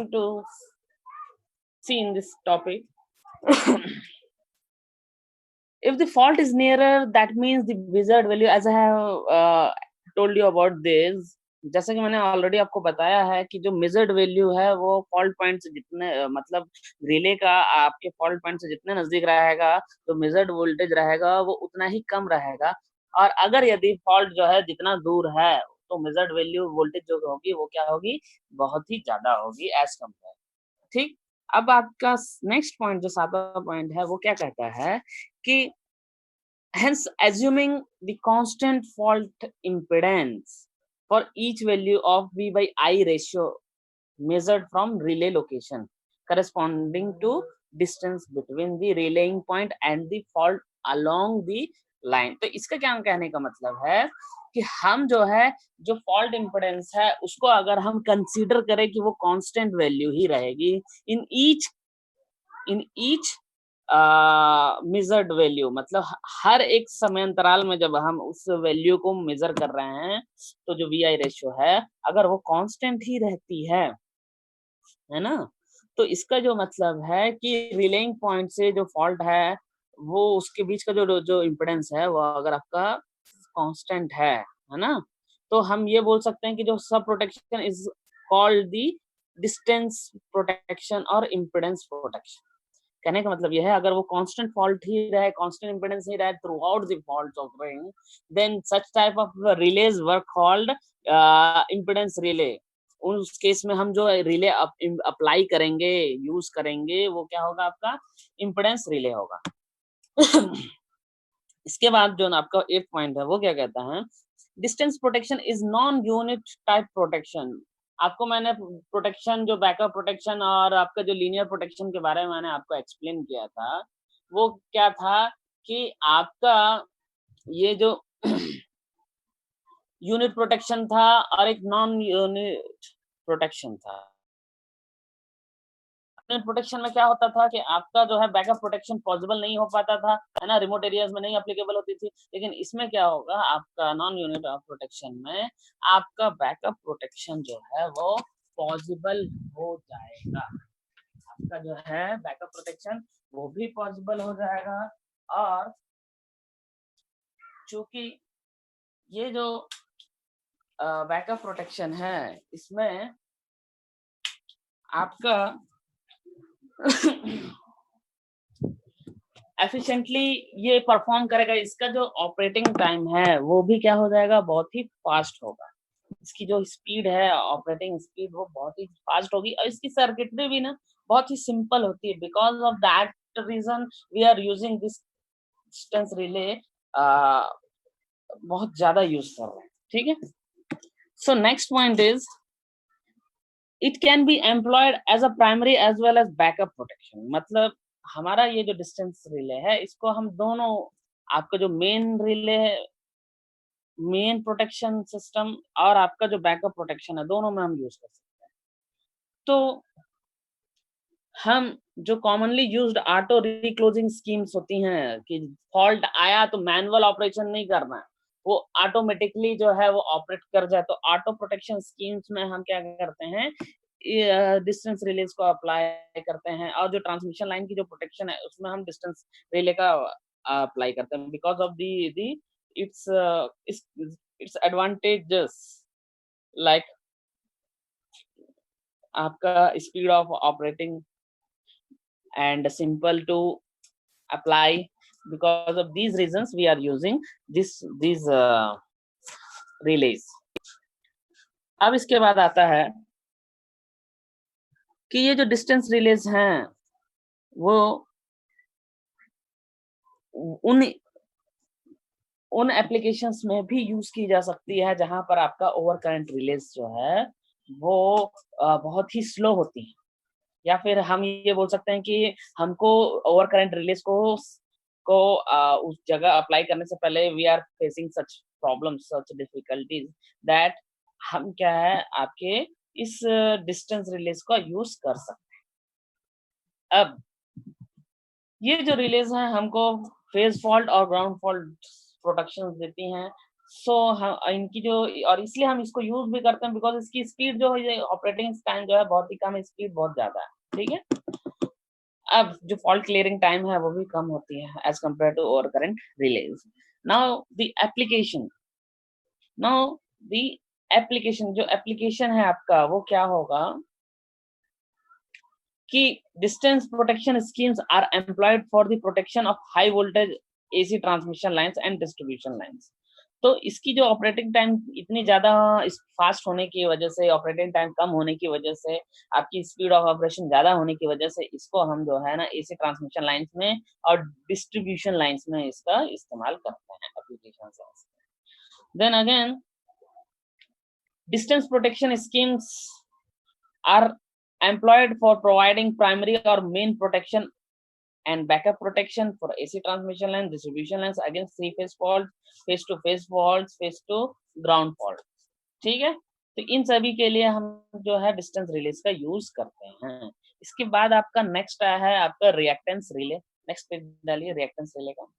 to see in this topic. If the fault is nearer, that means the wizard value, as I have told you about this, जैसे कि मैंने already आपको बताया है कि जो मेजर्ड वैल्यू है वो फॉल्ट पॉइंट से जितने मतलब रिले का आपके फॉल्ट पॉइंट से जितने नजदीक रहेगा तो मेजर्ड वोल्टेज रहेगा वो उतना ही कम रहेगा, और अगर यदि फॉल्ट जो है जितना दूर है तो मेजर्ड वैल्यू वोल्टेज जो होगी वो क्या होगी, बहुत ही ज्यादा होगी एज कम्पेयर। ठीक, अब आपका नेक्स्ट पॉइंट जो 7वां पॉइंट है वो क्या कहता है कि hence assuming the constant fault impedance for each value of V by I ratio measured from relay location corresponding to distance between the relaying point and the fault along the line। तो इसका क्या कहने का मतलब है कि हम जो है जो फॉल्ट इम्पिडेंस है उसको अगर हम कंसीडर करें कि वो कांस्टेंट वैल्यू ही रहेगी इन ईच मेजर्ड वैल्यू, मतलब हर एक समय अंतराल में जब हम उस वैल्यू को मेजर कर रहे हैं तो जो वी आई रेशियो है अगर वो कांस्टेंट ही रहती है ना, तो इसका जो मतलब है कि रिलेइंग पॉइंट से जो फॉल्ट है वो उसके बीच का जो जो इम्पिडेंस है वो अगर आपका कांस्टेंट है ना, तो हम ये बोल सकते हैं कि जो सब protection is called the distance protection और इम्पिडेंस प्रोटेक्शन। कहने का मतलब यह है अगर वो कांस्टेंट फॉल्ट ही रहे, कांस्टेंट इम्पीडेंस ही रहे throughout the faults of ring, then such type of relays work called impedance relay. उस केस में हम जो रिले अप्लाई करेंगे, यूज करेंगे, वो क्या होगा, आपका इम्पीडेंस रिले होगा। इसके बाद जो आपका एक पॉइंट है वो क्या कहता है, distance protection is non unit type protection. आपको मैंने प्रोटेक्शन जो बैकअप प्रोटेक्शन और आपका जो लीनियर प्रोटेक्शन के बारे में मैंने आपको एक्सप्लेन किया था, वो क्या था कि आपका ये जो यूनिट प्रोटेक्शन था और एक नॉन यूनिट प्रोटेक्शन था। प्रोटेक्शन में क्या होता था कि आपका जो है बैकअप प्रोटेक्शन पॉसिबल नहीं हो पाता था, है ना, रिमोट एरियाज में नहीं एप्लीकेबल होती थी। लेकिन इसमें क्या होगा, आपका नॉन यूनिट ऑफ प्रोटेक्शन में आपका बैकअप प्रोटेक्शन जो है वो पॉसिबल हो जाएगा। आपका जो है बैकअप प्रोटेक्शन वो भी पॉसिबल हो जाएगा। और चूंकि ये जो बैकअप प्रोटेक्शन है इसमें आपका एफिशिएंटली ये परफॉर्म करेगा, इसका जो ऑपरेटिंग टाइम है वो भी क्या हो जाएगा, बहुत ही फास्ट होगा। इसकी जो स्पीड है, ऑपरेटिंग स्पीड, वो बहुत ही फास्ट होगी। और इसकी सर्किटरी भी ना बहुत ही सिंपल होती है। Because of that reason we are using this distance relay, बहुत ज्यादा यूज कर रहे हैं। ठीक है, so next point is it can be employed as a primary as well as backup protection. मतलब हमारा ये जो डिस्टेंस रिले है इसको हम दोनों, आपका जो मेन रिले है, मेन प्रोटेक्शन सिस्टम, और आपका जो बैकअप प्रोटेक्शन है, दोनों में हम यूज कर सकते हैं। तो हम जो commonly used auto reclosing schemes होती हैं कि फॉल्ट आया तो मैनुअल ऑपरेशन नहीं करना है, वो ऑटोमेटिकली जो है वो ऑपरेट कर जाए, तो ऑटो प्रोटेक्शन स्कीम्स में हम क्या करते हैं, डिस्टेंस रिलेज को अप्लाई करते हैं। और जो ट्रांसमिशन लाइन की जो प्रोटेक्शन है उसमें हम डिस्टेंस रिले का अप्लाई करते हैं। Because of the it's it's advantages, like आपका speed of operating and simple to apply. Because of these reasons we are using these relays. अब इसके बाद आता है कि ये जो डिस्टेंस रिलेज हैं वो उन एप्लीकेशंस में भी यूज की जा सकती है जहां पर आपका ओवर करंट रिलेज जो है वो बहुत ही स्लो होती है। या फिर हम ये बोल सकते हैं कि हमको ओवर करंट रिलेज को उस जगह अप्लाई करने से पहले we are facing such problems, such difficulties, that हम क्या है आपके इस डिस्टेंस रिलेज का यूज कर सकते हैं। अब ये जो रिलेज हैं हमको फेज फॉल्ट और ग्राउंड फॉल्ट प्रोटेक्शन देती हैं। सो इनकी जो, और इसलिए हम इसको यूज भी करते हैं बिकॉज इसकी स्पीड जो है, ऑपरेटिंग टाइम जो है बहुत ही कम है, स्पीड बहुत ज्यादा है, ठीक है। अब जो फॉल्ट क्लियरिंग टाइम है वो भी कम होती है as compared to over current relays. Now the application, now the application, जो एप्लीकेशन है आपका वो क्या होगा कि distance protection schemes are employed for the protection of high voltage AC transmission lines and distribution lines. तो इसकी जो ऑपरेटिंग टाइम इतनी ज्यादा फास्ट होने की वजह से, ऑपरेटिंग टाइम कम होने की वजह से, आपकी स्पीड ऑफ ऑपरेशन ज्यादा होने की वजह से, इसको हम जो है ना एसी ट्रांसमिशन लाइंस में और डिस्ट्रीब्यूशन लाइंस में इसका इस्तेमाल करते हैं एप्लीकेशन से। Then again distance protection schemes are employed for providing primary or main protection and backup protection for AC transmission lines, distribution lines against three-phase faults, face-to-face faults, face-to-ground fault। ठीक है, तो इन सभी के लिए हम जो है डिस्टेंस रिलेज का यूज करते हैं। इसके बाद आपका नेक्स्ट है आपका रिएक्टेंस रिले। नेक्स्ट पेज डालिए रिएक्टेंस रिले का।